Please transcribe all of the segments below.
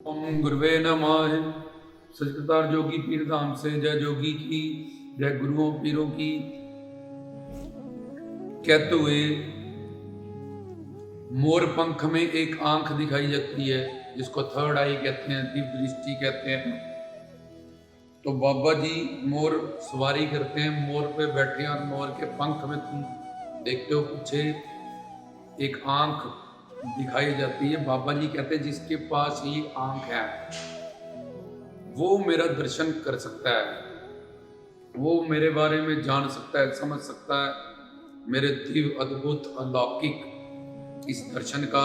ओम गुरुवे नमः। सचकृतार जोगी पीर धाम से जय जोगी की, जय गुरुओं पीरों की। कहते हुए मोर पंख में एक आंख दिखाई जाती है, जिसको थर्ड आई कहते हैं, दिव्य दृष्टि कहते हैं। तो बाबा जी मोर सवारी करते हैं, मोर पे बैठे हैं और मोर के पंख में तुम देखते हो पीछे एक आंख दिखाई जाती है। बाबा जी कहते हैं जिसके पास ये आंख है वो मेरा दर्शन कर सकता है, वो मेरे बारे में जान सकता है, समझ सकता है मेरे दिव्य अद्भुत अलौकिक इस दर्शन का।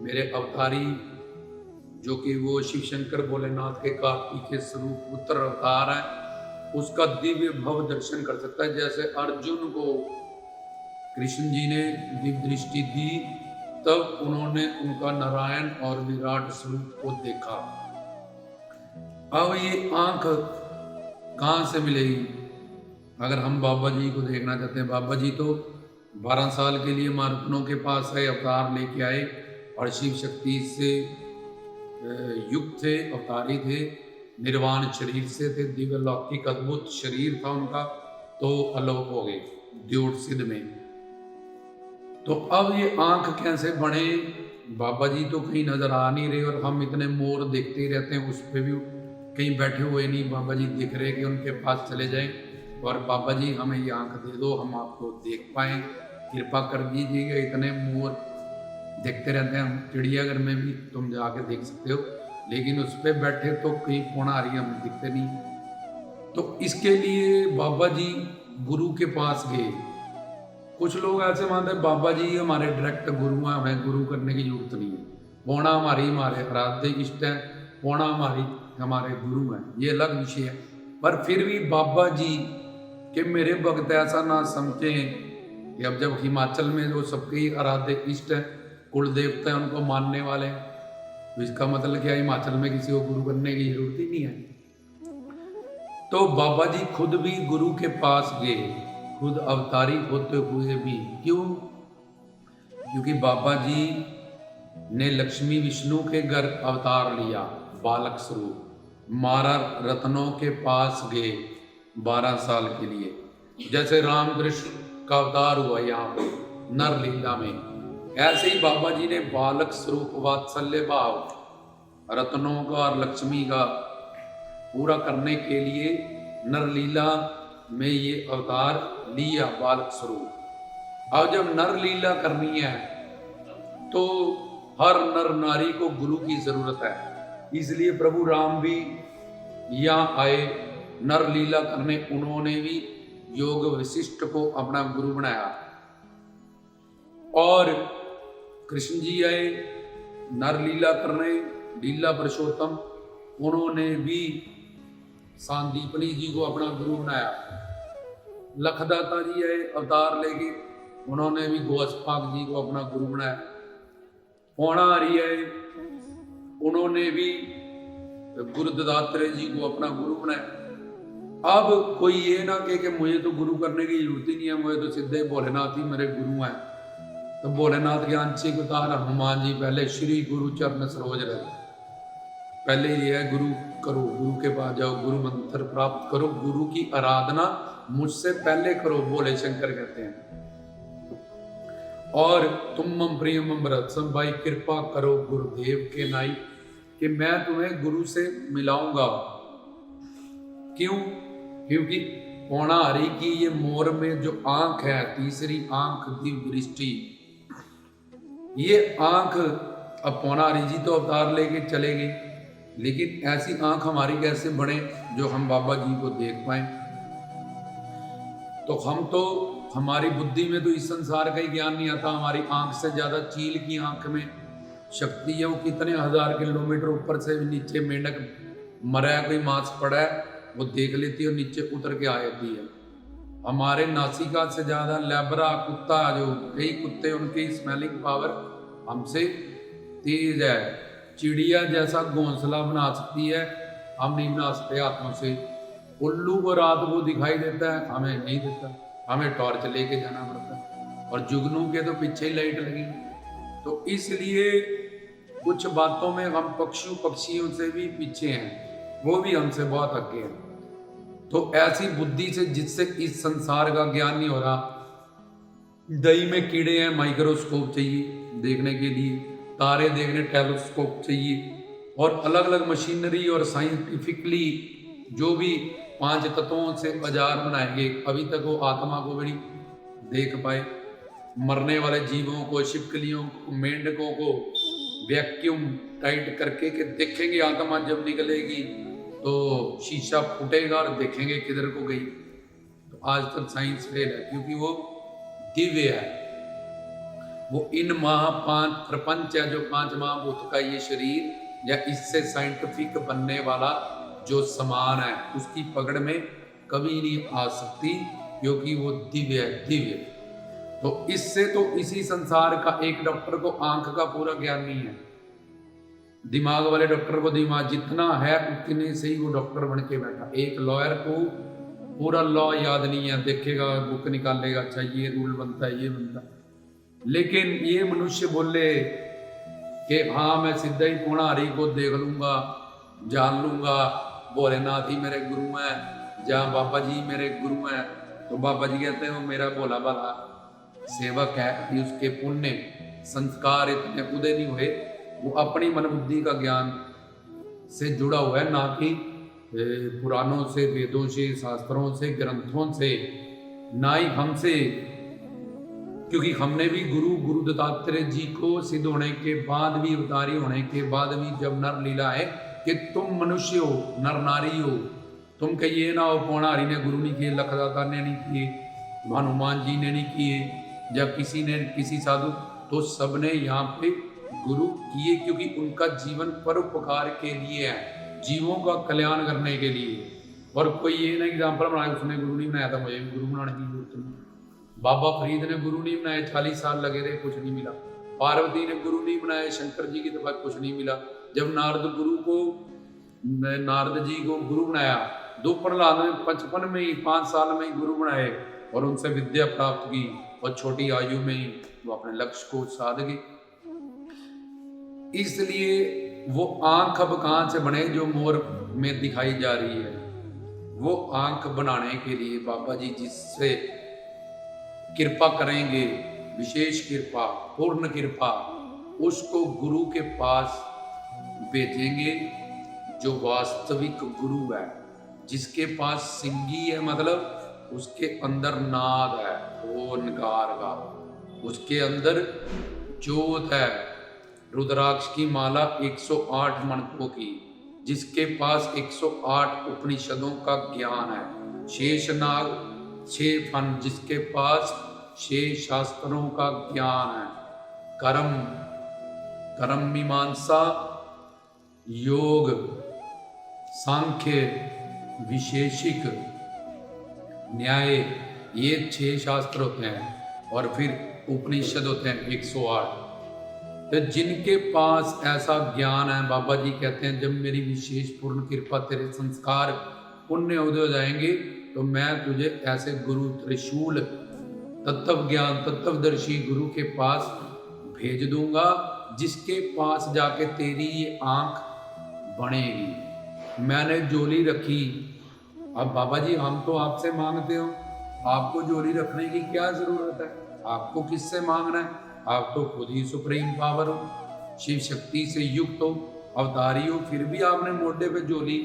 मेरे अवतारी जो कि वो शिव शंकर भोलेनाथ के कार्तिक स्वरूप उत्तर अवतार है, उसका दिव्य भव दर्शन कर सकता है। जैसे अर्जुन को कृष्ण जी ने दिव्य दृष्टि दी, तब उन्होंने उनका नारायण और विराट स्वरूप को देखा। अब ये आंख कहाँ से मिलेगी? अगर हम बाबा जी को देखना चाहते हैं, बाबा जी तो 12 साल के लिए मारुतनों के पास है, अवतार लेके आए और शिव शक्ति से युक्त थे, अवतारी थे, निर्वाण शरीर से थे, दिव्य लौकिक अद्भुत शरीर था उनका, तो अलोक हो गए द्योट सिद्ध में। तो अब ये आंख कैसे बने? बाबा जी तो कहीं नजर आ नहीं रहे और हम इतने मोर देखते ही रहते हैं, उस पर भी कहीं बैठे हुए नहीं। बाबा जी दिख रहे कि उनके पास चले जाएं और बाबा जी हमें ये आंख दे दो, हम आपको देख पाएं, कृपा कर दीजिएगा। इतने मोर देखते रहते हैं हम, चिड़ियाघर में भी तुम जाके देख सकते हो, लेकिन उस पर बैठे तो कहीं फोन आ रही है, हमें दिखते नहीं। तो इसके लिए बाबा जी गुरु के पास गए। कुछ लोग ऐसे मानते हैं बाबा जी हमारे डायरेक्ट गुरु हैं, हमें गुरु करने की जरूरत नहीं है, पौना हमारे आराध्य इष्ट है, पौना हमारे गुरु हैं, ये अलग विषय है। पर फिर भी बाबा जी के मेरे भक्त ऐसा ना समझे कि अब जब हिमाचल में जो सबके आराध्य इष्ट है, कुल देवता है, उनको मानने वाले हैं, तो इसका मतलब क्या हिमाचल में किसी को गुरु करने की जरूरत ही नहीं है। तो बाबा जी खुद भी गुरु के पास गए, खुद अवतारी होते हुए भी। क्यों? क्योंकि बाबा जी ने लक्ष्मी विष्णु के घर अवतार लिया, बालक स्वरूप, मारा रत्नों के पास गए 12 साल के लिए। जैसे रामकृष्ण का अवतार हुआ यहाँ पे नर लीला में, ऐसे ही बाबा जी ने बालक स्वरूप वात्सल्य भाव रत्नों का और लक्ष्मी का पूरा करने के लिए नर लीला में ये अवतार लिया, बालक स्वरूप। अब जब नर लीला करनी है तो हर नर नारी को गुरु की जरूरत है, इसलिए प्रभु राम भी यहाँ आए नर लीला करने। उन्होंने भी योग वशिष्ठ को अपना गुरु बनाया और कृष्ण जी आए नर लीला करने, लीला पुरुषोत्तम, उन्होंने भी सांदीपनी जी को अपना गुरु बनाया। लखदाता जी आए अवतार लेके, उन्होंने भी गोस्पाक जी को अपना गुरु बनाया। पौना हरि आए, उन्होंने भी गुरु दत्तात्रेय जी को अपना गुरु बनाया। अब कोई ये ना कहे कि मुझे तो गुरु करने की जरूरत ही नहीं है, मुझे तो सीधे भोलेनाथ ही मेरे गुरु हैं। तो भोलेनाथ के आंशिक अवतार हनुमान जी पहले श्री गुरु चरण सरोज रहे। पहले ये है गुरु करो, गुरु के पास जाओ, गुरु मंत्र प्राप्त करो, गुरु की आराधना मुझसे पहले करो, बोले शंकर कहते हैं। और तुम मम प्रियम रत्सम, भाई कृपा करो गुरुदेव के नाई कि मैं तुम्हें गुरु से मिलाऊंगा। क्यों? क्योंकि पौना हरि की ये मोर में जो आंख है, तीसरी आंख दिव्य दृष्टि, ये आंख, अब पौना हरि जी तो अवतार लेके चले गए, लेकिन ऐसी आंख हमारी कैसे बने जो हम बाबा जी को देख पाए? तो हम तो, हमारी बुद्धि में तो इस संसार का ही ज्ञान नहीं आता। हमारी आंख से ज्यादा चील की आंख में शक्ति है, वो कितने हजार किलोमीटर ऊपर से नीचे मेंढक मरा है, कोई मांस पड़ा है, वो देख लेती है और नीचे उतर के आ जाती है। हमारे नासिका से ज्यादा लेबरा कुत्ता, जो कई कुत्ते, उनकी स्मेलिंग पावर हमसे तेज है। चिड़िया जैसा घोंसला बना सकती है, हम नहीं बना सकते हाथों से। उल्लू को रात को दिखाई देता है, हमें नहीं देता, हमें टॉर्च लेके जाना पड़ता है, और जुगनू के तो पीछे ही लाइट लगी। तो इसलिए कुछ बातों में हम पक्षियों से भी पीछे हैं, वो भी हमसे बहुत आगे हैं। तो ऐसी बुद्धि से जिससे इस संसार का ज्ञान नहीं हो रहा, दही में कीड़े हैं, माइक्रोस्कोप चाहिए देखने के लिए, तारे देखने टेलीस्कोप चाहिए, और अलग अलग मशीनरी और साइंटिफिकली जो भी 5 तत्वों से औजार बनाएंगे, अभी तक वो आत्मा को भी देख पाए। मरने वाले जीवों को, छिपकलियों को, मेंढकों को वैक्यूम टाइट करके के देखेंगे, आत्मा जब निकलेगी तो शीशा फूटेगा और देखेंगे किधर को गई। तो आज तक साइंस फेल है, क्योंकि वो दिव्य है। वो इन प्रपंच है, जो 5 महाभूत का ये शरीर या इससे साइंटिफिक बनने वाला जो समान है, उसकी पकड़ में कभी नहीं आ सकती, क्योंकि वो दिव्य है, दिव्य। तो इससे तो इसी संसार का एक डॉक्टर को आंख का पूरा ज्ञान नहीं है, दिमाग वाले डॉक्टर को दिमाग जितना है उतने से ही वो डॉक्टर बन के बैठा। एक लॉयर को पूरा लॉ याद नहीं है, देखेगा बुक निकालेगा, अच्छा ये रूल बनता है, ये बनता है। लेकिन ये मनुष्य बोले कि हाँ मैं सीधा ही पुणारी को देख लूंगा, जान लूंगा, भोलेनाथ ही मेरे गुरु हैं, जहाँ बाबा जी मेरे गुरु हैं, तो बाबा जी कहते हैं वो मेरा भोला भाला सेवक है। कि उसके पुण्य संस्कार इतने उदय नहीं हुए, वो अपनी मन बुद्धि का ज्ञान से जुड़ा हुआ है, ना कि पुराणों से, वेदों से, शास्त्रों से, ग्रंथों से, ना ही हमसे। क्योंकि हमने भी गुरु दत्तात्रेय जी को सिद्ध होने के बाद भी, अवतारी होने के बाद भी, जब नर लीला है कि तुम मनुष्य हो, नर नारी हो, तुम कहिए ना हो पौणारी ने गुरु नहीं किए, लखदाता ने नहीं किए, हनुमान जी ने नहीं किए, जब किसी ने, किसी साधु, तो सबने यहाँ पे गुरु किए, क्योंकि उनका जीवन परोपकार के लिए है, जीवों का कल्याण करने के लिए। और कोई ये ना एग्जाम्पल बनाया उसने गुरु नहीं बनाया था, मुझे गुरु बनाने की जरूरत नहीं। बाबा फरीद ने गुरु नहीं बनाए, 40 साल लगे रहे, कुछ नहीं मिला। पार्वती ने गुरु नहीं बनाए, शंकर जी की तरफ कुछ नहीं मिला। जब नारद जी को गुरु बनाया, 2 प्रहलाद ने 55 में ही, 5 साल में ही गुरु बनाए और उनसे विद्या प्राप्त की, और छोटी आयु में ही वो अपने लक्ष्य को साध गए। इसलिए वो आंख अब कहाँ से बने जो मोर में दिखाई जा रही है? वो आंख बनाने के लिए बाबा जी जिससे कृपा करेंगे, विशेष कृपा, पूर्ण कृपा, उसको गुरु के पास भेजेंगे, जो वास्तविक गुरु है, जिसके पास सिंगी है, मतलब उसके अंदर नाद है, ओंकार का, उसके अंदर ज्योत है, रुद्राक्ष की माला 108 मंत्रों की, जिसके पास 108 उपनिषदों का ज्ञान है, शेषनाग 6 फन, जिसके पास 6 शास्त्रों का ज्ञान है, कर्म मीमांसा, योग, सांख्य, विशेषिक, न्याय, ये 6 शास्त्र होते हैं, और फिर उपनिषद होते हैं 108। तो जिनके पास ऐसा ज्ञान है, बाबा जी कहते हैं जब मेरी विशेष पूर्ण कृपा, तेरे संस्कार पुण्य उदय हो जाएंगे, तो मैं तुझे ऐसे गुरु, त्रिशूल, तत्व ज्ञान, तत्वदर्शी गुरु के पास भेज दूंगा, जिसके पास जाके तेरी ये आंख बनेगी। मैंने झोली रखी, अब बाबा जी हम तो आपसे मांगते हो, आपको झोली रखने की क्या जरूरत है? आपको किससे मांगना है? आप तो खुद ही सुप्रीम पावर हो, शिव शक्ति से युक्त हो, अवतारी हो, फिर भी आपने मोढे पे झोली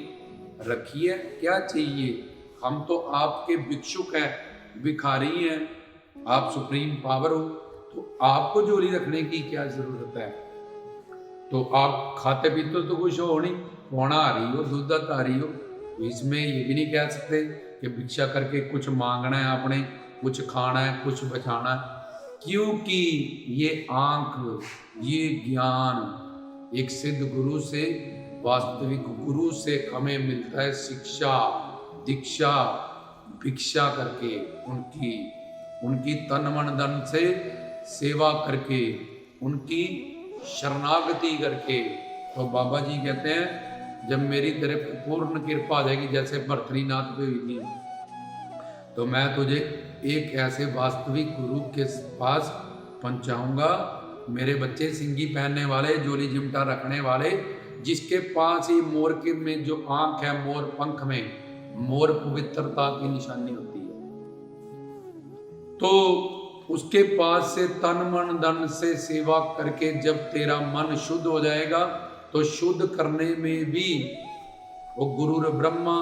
रखी है, क्या चाहिए? हम तो आपके भिक्षुक हैं, भिखारी हैं, आप सुप्रीम पावर हो, तो आपको झोली रखने की क्या जरूरत है? तो आप खाते पीते तो कुछ हो नहीं, पौना आ रही हो, दूध आ रही हो, तो इसमें ये भी नहीं कह सकते कि भिक्षा करके कुछ मांगना है आपने, कुछ खाना है, कुछ बचाना है, क्योंकि ये आंख, ये ज्ञान एक सिद्ध गुरु से, वास्तविक गुरु से हमें मिलता है, शिक्षा, दीक्षा, भिक्षा करके, उनकी तन मन धन से सेवा करके, उनकी शरणागति करके। तो बाबा जी कहते हैं जब मेरी तरफ पूर्ण कृपा आ जाएगी, जैसे भर्तृनाथ पे हुई थी, तो मैं तुझे एक ऐसे वास्तविक गुरु के पास पहुंचाऊंगा मेरे बच्चे सिंगी पहनने वाले, जोली चिमटा रखने वाले, जिसके पास ही मोर के में जो आंख है, मोर पंख में, मोर पवित्रता की निशानी होती है, तो उसके पास से तन मन धन से सेवा करके जब तेरा मन शुद्ध हो जाएगा, तो शुद्ध करने में भी वो गुरुर ब्रह्मा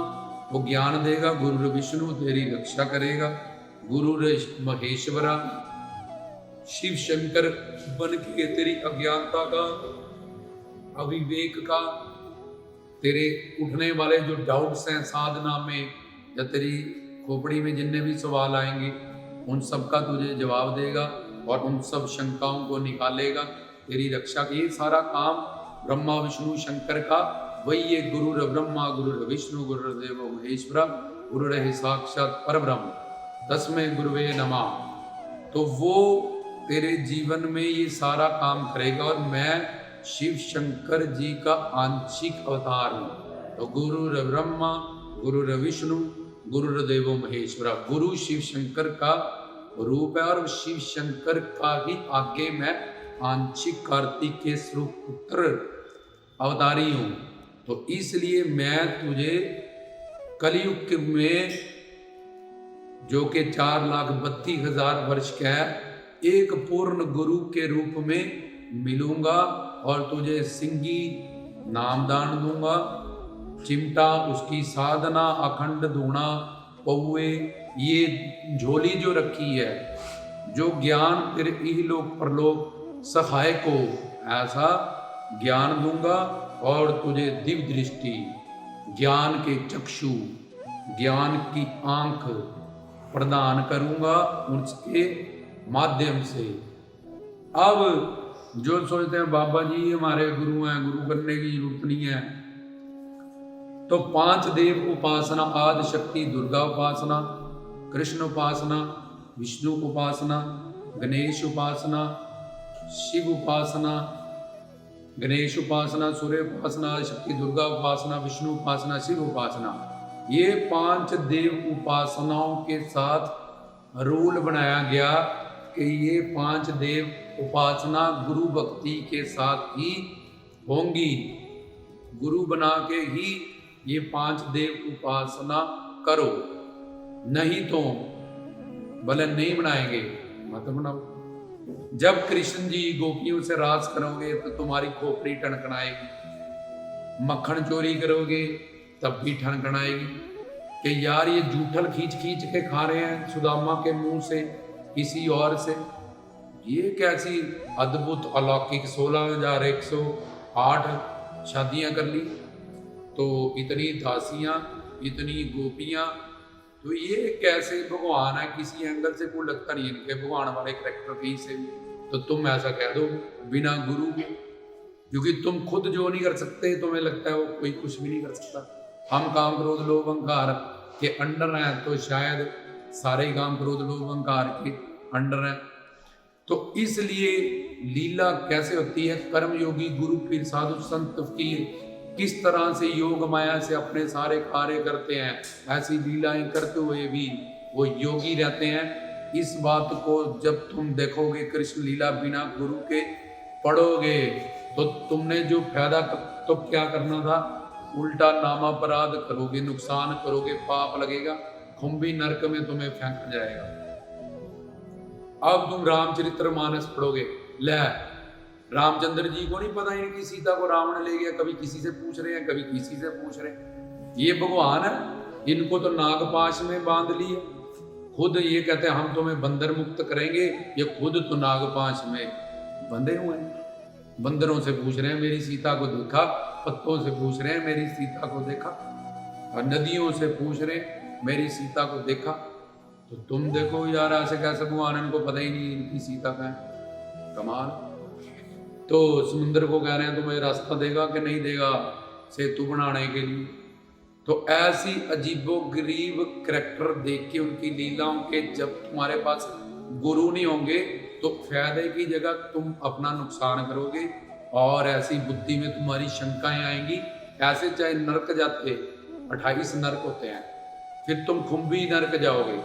वो ज्ञान देगा, गुरुर विष्णु तेरी रक्षा करेगा, गुरुर महेश्वरा शिव शंकर बन के तेरी अज्ञानता का, अविवेक का, तेरे उठने वाले जो डाउट्स हैं साधना में, या तेरी खोपड़ी में जितने भी सवाल आएंगे उन सब का तुझे जवाब देगा और उन सब शंकाओं को निकालेगा, तेरी रक्षा। ये सारा काम ब्रह्मा विष्णु शंकर का वही ये गुरुर ब्रह्मा गुरुर विष्णु गुरुर्देवो महेश्वरा गुरुर साक्षात परब्रह्म तस्मै गुरुवे नमः। तो वो तेरे जीवन में ये सारा काम करेगा। और मैं शिव शंकर जी का आंशिक अवतार हूँ। तो गुरुर ब्रह्मा गुरुर विष्णु गुरुर्देवो महेश्वरा, गुरु शिव शंकर का रूप है और शिव शंकर का ही आगे मैं आंशिक कार्तिक के स्वरूप पुत्र अवतारी हूँ। तो इसलिए मैं तुझे कलयुग में, जो कि 4,32,000 वर्ष का है, एक पूर्ण गुरु के रूप में मिलूंगा और तुझे सिंगी नामदान दूंगा, चिमटा उसकी साधना, अखंड धूना, पौए, ये झोली जो रखी है, जो ज्ञान तेरे इहलोक परलोक सहाय को, ऐसा ज्ञान दूंगा और तुझे दिव्य दृष्टि, ज्ञान के चक्षु, ज्ञान की आंख प्रदान करूंगा उसके माध्यम से। अब जो सोचते हैं बाबा जी हमारे गुरु हैं, गुरु करने की जरूरत नहीं है, तो 5 देव उपासना, आदि शक्ति दुर्गा उपासना, कृष्ण उपासना, विष्णु उपासना, गणेश उपासना, शिव उपासना, गणेश उपासना, सूर्य उपासना, आदि शक्ति दुर्गा उपासना, विष्णु उपासना, शिव उपासना, ये 5 देव उपासनाओं के साथ रूल बनाया गया कि ये 5 देव उपासना गुरु भक्ति के साथ ही होंगी। गुरु बना के ही ये 5 देव उपासना करो, नहीं तो भले नहीं बनाएंगे मत बनाओ। जब कृष्ण जी गोपियों से रास करोगे तो तुम्हारी खोपड़ी टनकनाएगी, मक्खन चोरी करोगे तब भी ठनकनाएगी कि यार ये जूठल खींच खींच के खा रहे हैं सुदामा के मुंह से, किसी और से। ये कैसी अद्भुत अलौकिक 16,108 शादियां कर ली, तो इतनी दासियां, इतनी गोपियां, तो ये कैसे भगवान है? किसी एंगल से कोई लगता नहीं इनके भगवान वाले कैरेक्टर कहीं से भी। तो तुम ऐसा कह दो बिना गुरु के, क्योंकि तुम खुद जो नहीं कर सकते तुम्हें लगता है वो कोई कुछ भी नहीं कर सकता। हम काम क्रोध लोभ अहंकार के अंडर हैं, तो शायद सारे काम क्रोध लोभ अहंकार के अंडर हैं। तो इसलिए लीला कैसे होती है? कर्म योगी गुरु पीर साधु संत फकीर किस तरह से योग माया से अपने सारे कार्य करते हैं, ऐसी लीलाएं करते हुए भी वो योगी रहते हैं। इस बात को जब तुम देखोगे, कृष्ण लीला बिना गुरु के पढ़ोगे, तो तुमने जो फायदा तो क्या करना था, उल्टा नामापराध करोगे, नुकसान करोगे, पाप लगेगा, खुम्बी नरक में तुम्हें फेंका जाएगा। अब तुम रामचरित्र मानस पढ़ोगे, ले रामचंद्र जी को नहीं पता इनकी सीता को रावण ले गया, कभी किसी से पूछ रहे हैं, कभी किसी से पूछ रहे हैं। ये भगवान है, इनको तो नागपाश में बांध लिए। खुद ये कहते हैं हम तुम्हें बंदर मुक्त करेंगे, ये खुद तो नागपाश में बंधे हुए हैं। बंदरों से पूछ रहे हैं मेरी सीता को देखा, पत्तों से पूछ रहे हैं मेरी सीता को देखा, और नदियों से पूछ रहे हैं मेरी सीता को देखा। तो तुम देखो यार, ऐसे कैसे भगवान, इनको पता ही नहीं इनकी सीता का है, कमाल। तो समुद्र को कह रहे हैं तुम्हें रास्ता देगा कि नहीं देगा सेतु बनाने के लिए। तो ऐसी अजीबोगरीब करैक्टर देख के उनकी लीलाओं के, जब तुम्हारे पास गुरु नहीं होंगे तो फायदे की जगह तुम अपना नुकसान करोगे, और ऐसी बुद्धि में तुम्हारी शंकाएं आएंगी। ऐसे चाहे नरक जाते, 28 नरक होते हैं, फिर तुम खुम्बी नरक जाओगे।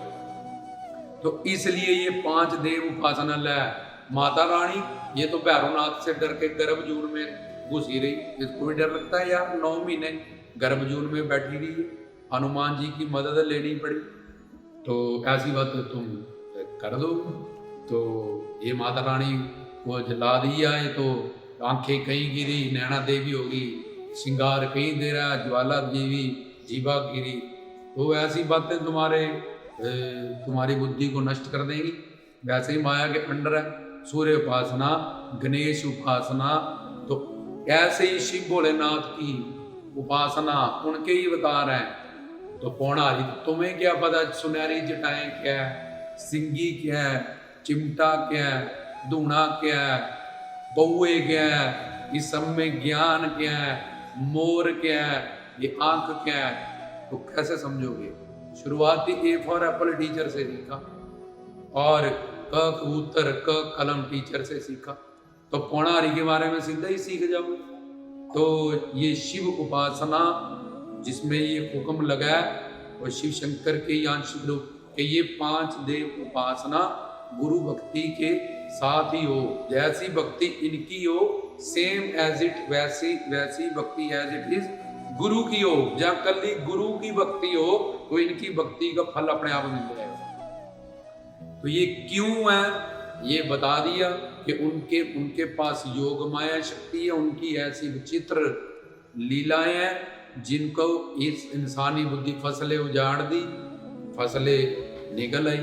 तो इसलिए ये 5 देव उपासना है, माता रानी ये तो भैरवनाथ से डर के गर्भजून में घुसी रही, इसको भी डर लगता है यार, 9 महीने गर्भजून में बैठी रही है, हनुमान जी की मदद लेनी पड़ी, तो ऐसी बात तो तुम कर दो। तो ये माता रानी को जला दिया है, तो आंखें कहीं गिरी, नैना देवी होगी, श्रृंगार कहीं दे रहा, ज्वाला देवी जीवा गिरी, तो ऐसी बातें तुम्हारी बुद्धि को नष्ट कर देंगी। वैसे ही माया के अंडर है सूर्य उपासना, गणेश उपासना, तो ऐसे ही शिव भोलेनाथ की उपासना उनके ही अवतार हैं। तो पौणारी तुम्हें क्या पता सुनहरी जटाएं क्या है, सिंगी क्या है, चिमटा क्या है, धूना क्या है, कौए क्या है, इस सब में ज्ञान क्या है, मोर क्या है, ये आंख क्या है, तो कैसे समझोगे? शुरुआती ए फॉर एप्पल टीचर से सीखा और क कबूतर क कलम टीचर से सीखा, तो पौणारी के बारे में सीधा ही सीख जाओ। तो ये शिव उपासना जिसमें ये हुक्म लगा है और शिव शंकर के आंशिक रूप के ये 5 देव उपासना गुरु भक्ति के साथ ही हो, जैसी भक्ति इनकी हो सेम एज इट वैसी भक्ति एज इट इज गुरु की हो। जहाँ कल गुरु की भक्ति हो तो इनकी भक्ति का फल अपने आप मिल जाएगा। तो ये क्यों है ये बता दिया कि उनके पास योग माया शक्ति है, उनकी ऐसी विचित्र लीलाएं हैं जिनको इस इंसानी बुद्धि फसलें उजाड़ दी, फसलें निकल आई।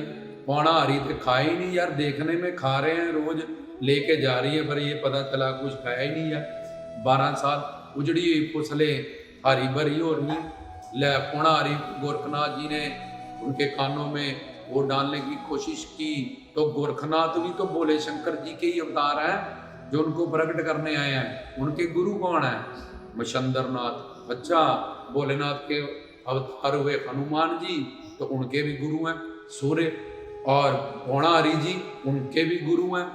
पौना हरी तो खाए ही नहीं यार, देखने में खा रहे हैं, रोज लेके जा रही है, पर ये पता चला कुछ खाया ही नहीं है। 12 साल उजड़ी हुई फसलें हरी भरी हो रही ले। पौना हरी गोरखनाथ जी ने उनके कानों में वो डालने की कोशिश की, तो गोरखनाथ भी तो भोले शंकर जी के ही अवतार हैं जो उनको प्रकट करने आए हैं। उनके गुरु कौन है? मशंदरनाथ। अच्छा, भोलेनाथ के अवतार हुए हनुमान जी, तो उनके भी गुरु हैं सूर्य, और पौणारी जी उनके भी गुरु हैं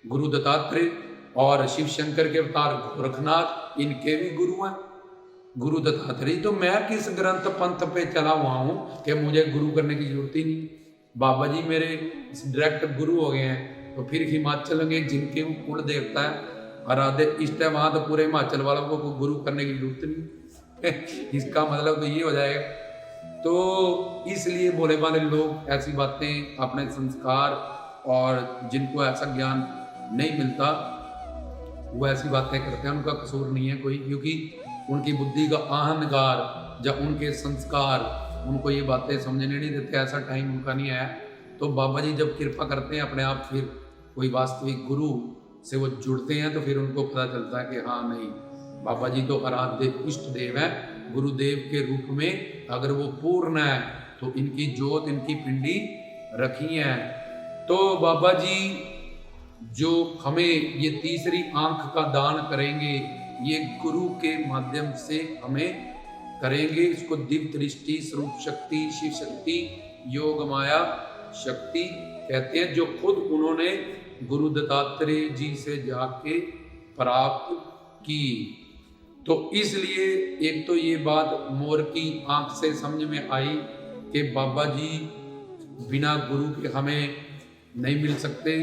गुरु दत्तात्रेय, और शिव शंकर के अवतार गोरखनाथ इनके भी गुरु हैं गुरु दत्तात्रेय। तो मैं किस ग्रंथ पंथ पे चला हुआ हूँ कि मुझे गुरु करने की जरूरत ही नहीं। बाबा जी मेरे डायरेक्ट गुरु हो गए हैं। तो फिर हिमाचल के जिनके वो कुल देवता है आराध्य इष्ट है, वहाँ तो पूरे हिमाचल वालों को गुरु करने की जरूरत नहीं। इसका मतलब तो ये हो जाएगा। तो इसलिए भोले भाले लोग ऐसी बातें, अपने संस्कार और जिनको ऐसा ज्ञान नहीं मिलता वो ऐसी बातें करते हैं। उनका कसूर नहीं है कोई, क्योंकि उनकी बुद्धि का अहंकार या उनके संस्कार उनको ये बातें समझने नहीं देते, ऐसा टाइम उनका नहीं आया। तो बाबा जी जब कृपा करते हैं अपने आप, फिर कोई वास्तविक गुरु से वो जुड़ते हैं, तो फिर उनको पता चलता है कि हाँ नहीं, बाबा जी तो आराध्य इष्ट देव हैं, गुरुदेव के रूप में अगर वो पूर्ण है तो इनकी जोत, इनकी पिंडी रखी है। तो बाबा जी जो हमें ये तीसरी आंख का दान करेंगे, ये गुरु के माध्यम से हमें करेंगे। इसको दिव्य दृष्टि, स्वरूप शक्ति, शिव शक्ति, योग माया शक्ति कहते हैं, जो खुद उन्होंने गुरु दत्तात्रेय जी से जाके प्राप्त की। तो इसलिए एक तो ये बात मोर की आंख से समझ में आई कि बाबा जी बिना गुरु के हमें नहीं मिल सकते,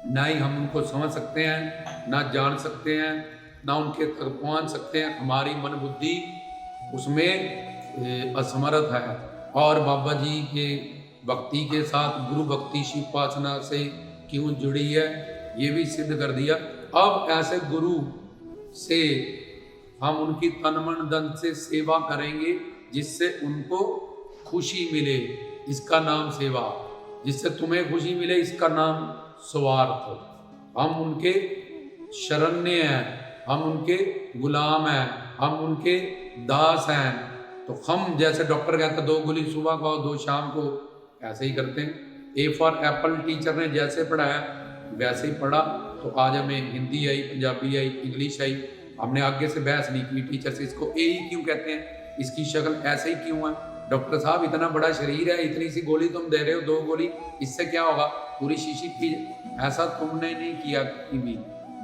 ना ही हम उनको समझ सकते हैं, ना जान सकते हैं, ना उनके तक पहुँच सकते हैं। हमारी मन बुद्धि उसमें असमर्थ है। और बाबा जी के भक्ति के साथ गुरु भक्ति शिव उपासना से क्यों जुड़ी है ये भी सिद्ध कर दिया। अब ऐसे गुरु से हम उनकी तन मन धन से सेवा करेंगे जिससे उनको खुशी मिले, इसका नाम सेवा। जिससे तुम्हें खुशी मिले, इसका नाम स्वार्थ। हम उनके शरण्य हैं, हम उनके गुलाम हैं, हम उनके दास हैं। तो हम जैसे डॉक्टर कहता 2 गोली सुबह खाओ 2 शाम को, ऐसे ही करते हैं। ए फॉर एप्पल टीचर ने जैसे पढ़ाया वैसे ही पढ़ा, तो आज हमें हिंदी आई, पंजाबी आई, इंग्लिश आई। हमने आगे से बहस नहीं की टीचर से, इसको ए ही क्यों कहते हैं, इसकी शक्ल ऐसे ही क्यों है, डॉक्टर साहब इतना बड़ा शरीर है, इतनी सी गोली तुम दे रहे हो 2 गोली, इससे क्या होगा, पूरी शीशी पी। ऐसा तुमने नहीं किया कभी,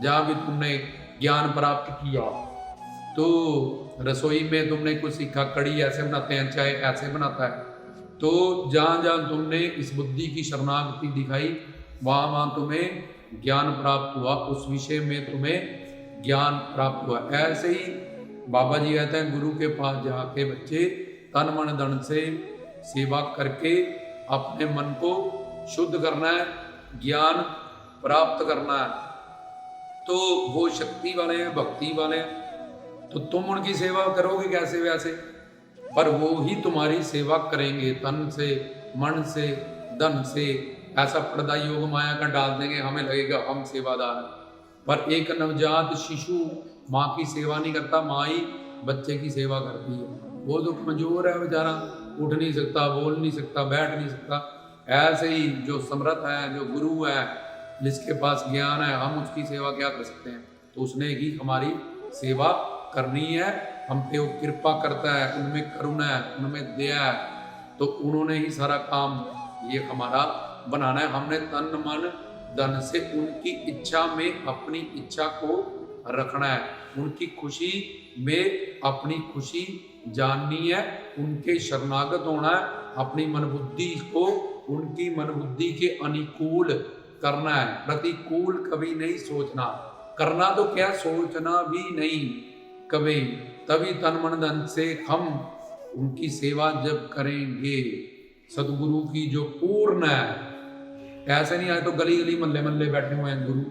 जहाँ भी तुमने ज्ञान प्राप्त किया। तो रसोई में तुमने कुछ सीखा, कड़ी ऐसे बनाते हैं, चाय ऐसे बनाता है। तो जहाँ जहाँ तुमने इस बुद्धि की शरणागति दिखाई, वहां वहां तुम्हें ज्ञान प्राप्त हुआ, उस विषय में तुम्हें ज्ञान प्राप्त हुआ। ऐसे ही बाबा जी कहते हैं गुरु के पास जाके बच्चे तन मन धन से सेवा करके अपने मन को शुद्ध करना है, ज्ञान प्राप्त करना है। तो वो शक्ति वाले हैं, भक्ति वाले हैं, तो तुम उनकी सेवा करोगे कैसे वैसे, पर वो ही तुम्हारी सेवा करेंगे तन से, मन से, धन से। ऐसा पर्दा योग माया का डाल देंगे, हमें लगेगा हम सेवादार हैं, पर एक नवजात शिशु माँ की सेवा नहीं करता, माँ ही बच्चे की सेवा करती है। वो तो कमजोर है बेचारा, उठ नहीं सकता, बोल नहीं सकता, बैठ नहीं सकता। ऐसे ही जो समर्थ है, जो गुरु है, जिसके पास ज्ञान है, हम उसकी सेवा क्या कर सकते हैं। तो उसने ही हमारी सेवा करनी है, हम पे वो कृपा करता है, उनमें करुणा है, उनमें दया है, तो उन्होंने ही सारा काम ये हमारा बनाना है। हमने तन मन धन से उनकी इच्छा में अपनी इच्छा को रखना है, उनकी खुशी में अपनी खुशी जाननी है, उनके शरणागत होना है, अपनी मन बुद्धि को उनकी मन बुद्धि के अनुकूल करना है, प्रतिकूल कभी नहीं सोचना, करना तो क्या सोचना भी नहीं कभी। तभी तन मन धन से हम उनकी सेवा जब करेंगे सदगुरु की जो पूर्ण है। ऐसे नहीं आए तो गली गली मल्ले मल्ले बैठे हुए हैं गुरु,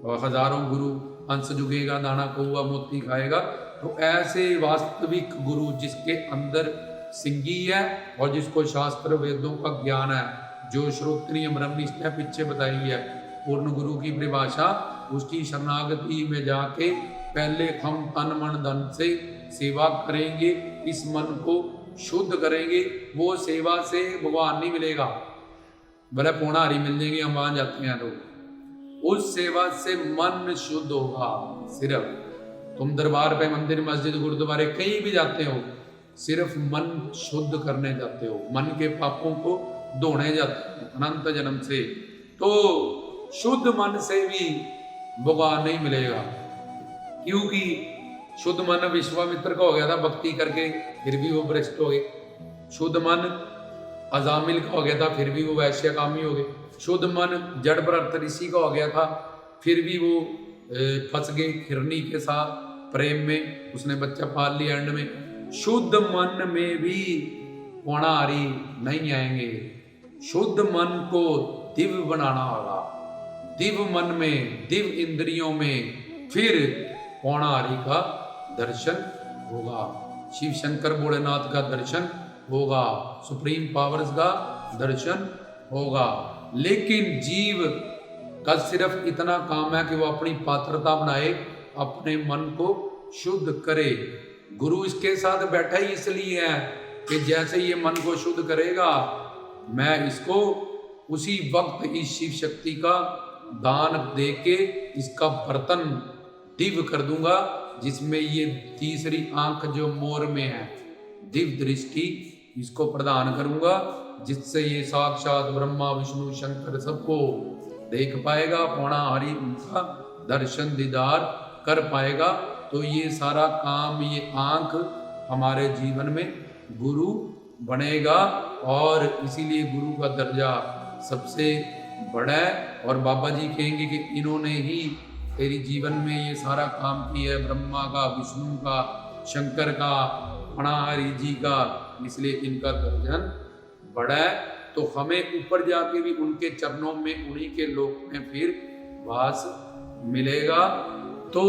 और हजारों गुरु, अंश जुगेगा दाना कौआ मोती खाएगा। तो ऐसे वास्तविक गुरु जिसके अंदर सिंगी है और जिसको शास्त्र वेदों का ज्ञान है, जो श्रोत्रिय ब्रह्मनिष्ठा पीछे बताई है, पूर्ण गुरु की परिभाषा, उसकी शरणागति में जाके पहले हम तन मन धन से सेवा करेंगे, इस मन को शुद्ध करेंगे। वो सेवा से भगवान नहीं मिलेगा, भले पूर्णाहारी मिल जाएंगे, हम वहां जाते हैं तो उस सेवा से मन शुद्ध होगा। सिर्फ तुम दरबार पे, मंदिर, मस्जिद, गुरुद्वारे कहीं भी जाते हो, सिर्फ मन शुद्ध करने जाते हो, मन के पापों को धोने जाते हो अनंत जन्म से। तो शुद्ध मन से भी भगवान नहीं मिलेगा, क्योंकि शुद्ध मन विश्वामित्र का हो गया था भक्ति करके, फिर भी वो भ्रष्ट हो गए। शुद्ध मन अजामिल का हो गया था, फिर भी वो वैश्यकामी हो गए। शुद्ध मन जड़ भरत ऋषि का हो गया था, फिर भी वो फंस गए हिरनी के साथ प्रेम में, उसने बच्चा पाल लिया एंड में। शुद्ध मन में भी होणारी नहीं आएंगे, शुद्ध मन को दिव्य बनाना होगा, दिव्य मन में, दिव्य इंद्रियों में फिर होणारी का दर्शन होगा, शिव शंकर भोलेनाथ का दर्शन होगा, सुप्रीम पावर्स का दर्शन होगा। लेकिन जीव का सिर्फ इतना काम है कि वो अपनी पात्रता बनाए, अपने मन को शुद्ध करे। गुरु इसके साथ बैठा ही इसलिए है कि जैसे ये मन को शुद्ध करेगा, मैं इसको उसी वक्त इस शिव शक्ति का दान दे के इसका बर्तन दिव्य कर दूंगा, जिसमें ये तीसरी आंख जो मोर में है, दिव्य दृष्टि इसको प्रदान करूंगा, जिससे ये साक्षात ब्रह्मा विष्णु शंकर सबको देख पाएगा, पौना हरि उनका दर्शन दीदार कर पाएगा। तो ये सारा काम, ये आंख हमारे जीवन में गुरु बनेगा, और इसीलिए गुरु का दर्जा सबसे बड़ा है। और बाबा जी कहेंगे कि इन्होंने ही तेरी जीवन में ये सारा काम किया है, ब्रह्मा का, विष्णु का, शंकर का, हरि जी का, इसलिए इनका दर्जन बड़ा है। तो हमें ऊपर जाके भी उनके चरणों में, उन्हीं के लोक में फिर वास मिलेगा। तो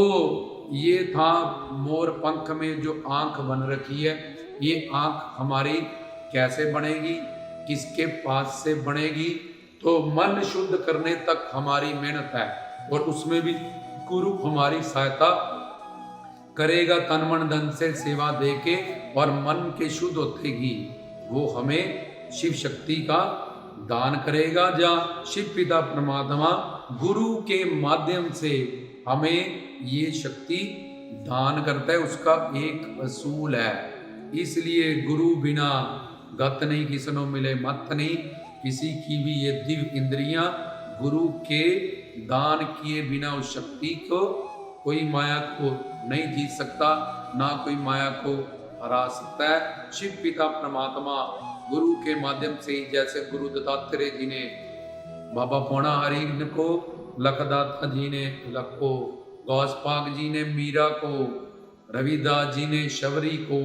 ये था मोर पंख में जो आंख बन रखी है, ये आंख हमारी कैसे बनेगी, किसके पास से बनेगी। तो मन शुद्ध करने तक हमारी मेहनत है, और उसमें भी गुरु हमारी सहायता करेगा, तन मन धन से सेवा देके, और मन के शुद्ध होते ही वो हमें शिव शक्ति का दान करेगा। जहाँ शिव पिता परमात्मा गुरु के माध्यम से हमें ये शक्ति दान करता है, उसका एक असूल है। इसलिए गुरु बिना गत नहीं, किसनो मिले मत नहीं। किसी की भी ये दिव्य इंद्रियां गुरु के दान किए बिना उस शक्ति को, कोई माया को नहीं जीत सकता, ना कोई माया को हरा सकता है। शिव पिता परमात्मा गुरु के माध्यम से ही, जैसे गुरु दत्तात्रेय जी ने बाबा पौना हरि को लखदाता जी ने लख को, गौस पाक जी ने मीरा को, रविदास जी ने शबरी को,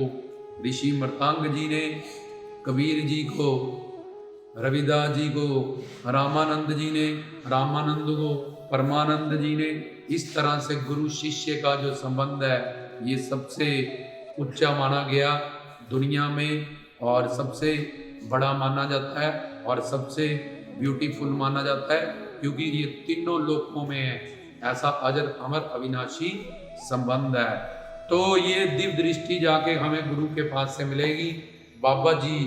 ऋषि मृतांग जी ने कबीर जी को, रविदास जी को, रामानंद जी ने रामानंद को, परमानंद जी ने। इस तरह से गुरु शिष्य का जो संबंध है ये सबसे ऊंचा माना गया दुनिया में, और सबसे बड़ा माना जाता है, और सबसे ब्यूटीफुल माना जाता है, क्योंकि ये तीनों लोकों में है, ऐसा अजर अमर अविनाशी संबंध है। तो ये दिव्य दृष्टि जाके हमें गुरु के पास से मिलेगी। बाबा जी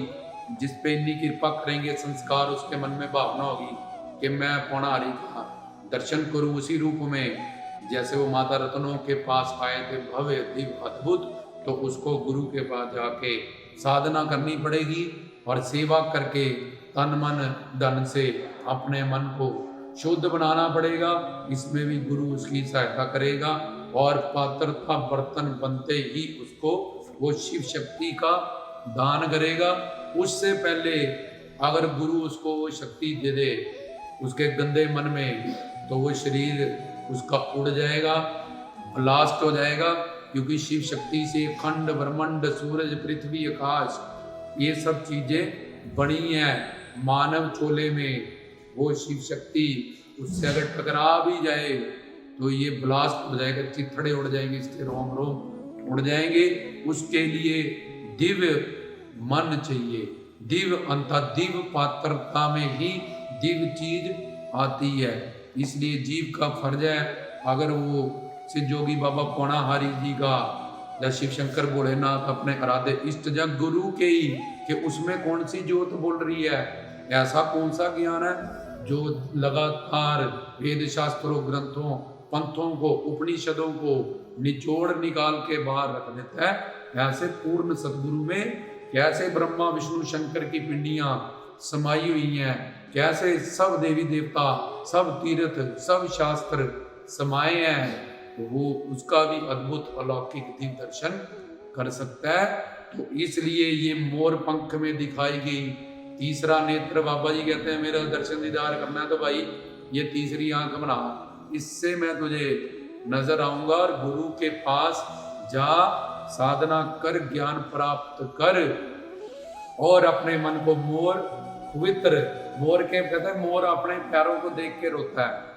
जिस पे इतनी कृपा करेंगे, संस्कार उसके मन में भावना होगी कि मैं पौना हरि का दर्शन करूं उसी रूप में जैसे वो माता रत्नों के पास आए थे, भव्य दिव्य अद्भुत। तो उसको गुरु के पास जाके साधना करनी पड़ेगी और सेवा करके तन मन धन से अपने मन को शुद्ध बनाना पड़ेगा। इसमें भी गुरु उसकी सहायता करेगा, और पात्रता बर्तन बनते ही उसको वो शिव शक्ति का दान करेगा। उससे पहले अगर गुरु उसको वो शक्ति दे दे उसके गंदे मन में, तो वो शरीर उसका उड़ जाएगा, ब्लास्ट हो जाएगा, क्योंकि शिव शक्ति से खंड ब्रह्मांड सूरज पृथ्वी आकाश ये सब चीजें बनी हैं। मानव चोले में वो शिव शक्ति उससे अगर टकरा भी जाए तो ये ब्लास्ट हो जाएगा, चिथड़े उड़ जाएंगे, इसके रोम रोम उड़ जाएंगे। उसके लिए दिव्य मन चाहिए, दिव्य अंता दिव्य पात्रता में ही दिव्य चीज आती है। इसलिए जीव का फर्ज है, अगर वो सिद्ध जोगी बाबा पौना हरि जी का या शिव शंकर भोलेनाथ अपने आराध्य इष्ट जग गुरु के ही कि उसमें कौन सी ज्योत बोल रही है, ऐसा कौन सा ज्ञान है जो लगातार वेद शास्त्रों ग्रंथों पंथों को उपनिषदों को निचोड़ निकाल के बाहर रख देता है। ऐसे पूर्ण सदगुरु में कैसे ब्रह्मा विष्णु शंकर की पिंडियां समाई हुई हैं, कैसे सब देवी देवता सब तीर्थ सब शास्त्र समाये हैं, तो वो उसका भी अद्भुत अलौकिक दिव्य दर्शन कर सकता है। तो इसलिए ये मोर पंख में दिखाई गई तीसरा नेत्र, बाबा जी कहते हैं मेरा दर्शन दीदार करना है तो भाई ये तीसरी आंख बना, इससे मैं तुझे नजर आऊंगा। और गुरु के पास जा, साधना कर, ज्ञान प्राप्त कर, और अपने मन को मोर पवित्र, मोर के कहते हैं मोर अपने पैरों को देख के रोता है।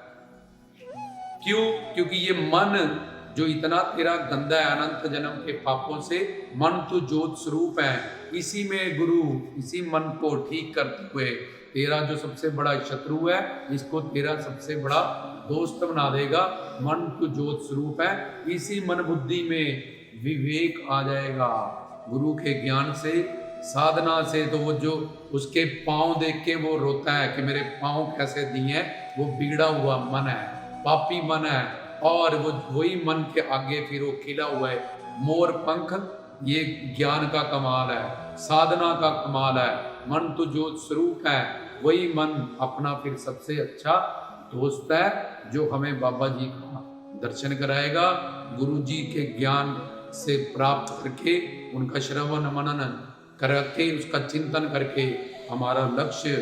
क्यों? क्योंकि ये मन जो इतना तेरा गंदा है अनंत जन्म के पापों से, मन तो ज्योत स्वरूप है, इसी में गुरु इसी मन को ठीक करते हुए तेरा जो सबसे बड़ा शत्रु है इसको तेरा सबसे बड़ा दोस्त बना देगा। मन तो ज्योत स्वरूप है, इसी मन बुद्धि में विवेक आ जाएगा गुरु के ज्ञान से साधना से। तो वो जो उसके पांव देख के वो रोता है कि मेरे पांव कैसे दिए हैं, वो बिगड़ा हुआ मन है, पापी मन है, और वो वही मन के आगे फिर वो खिला हुआ है मोर पंख। ये ज्ञान का कमाल है, साधना का कमाल है। मन तो जो स्वरूप है वही मन अपना फिर सबसे अच्छा दोस्त है, जो हमें बाबा जी का दर्शन कराएगा। गुरु जी के ज्ञान से प्राप्त करके उनका श्रवण मनन करके उसका चिंतन करके हमारा लक्ष्य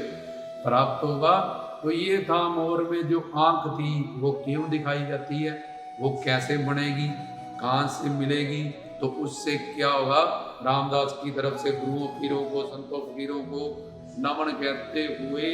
प्राप्त होगा। तो ये था मोर में जो आंख थी वो क्यों दिखाई जाती है, वो कैसे बनेगी, कहाँ से मिलेगी, तो उससे क्या होगा। रामदास की तरफ से गुरुओं पीरों को संतों फकीरों को नमन कहते हुए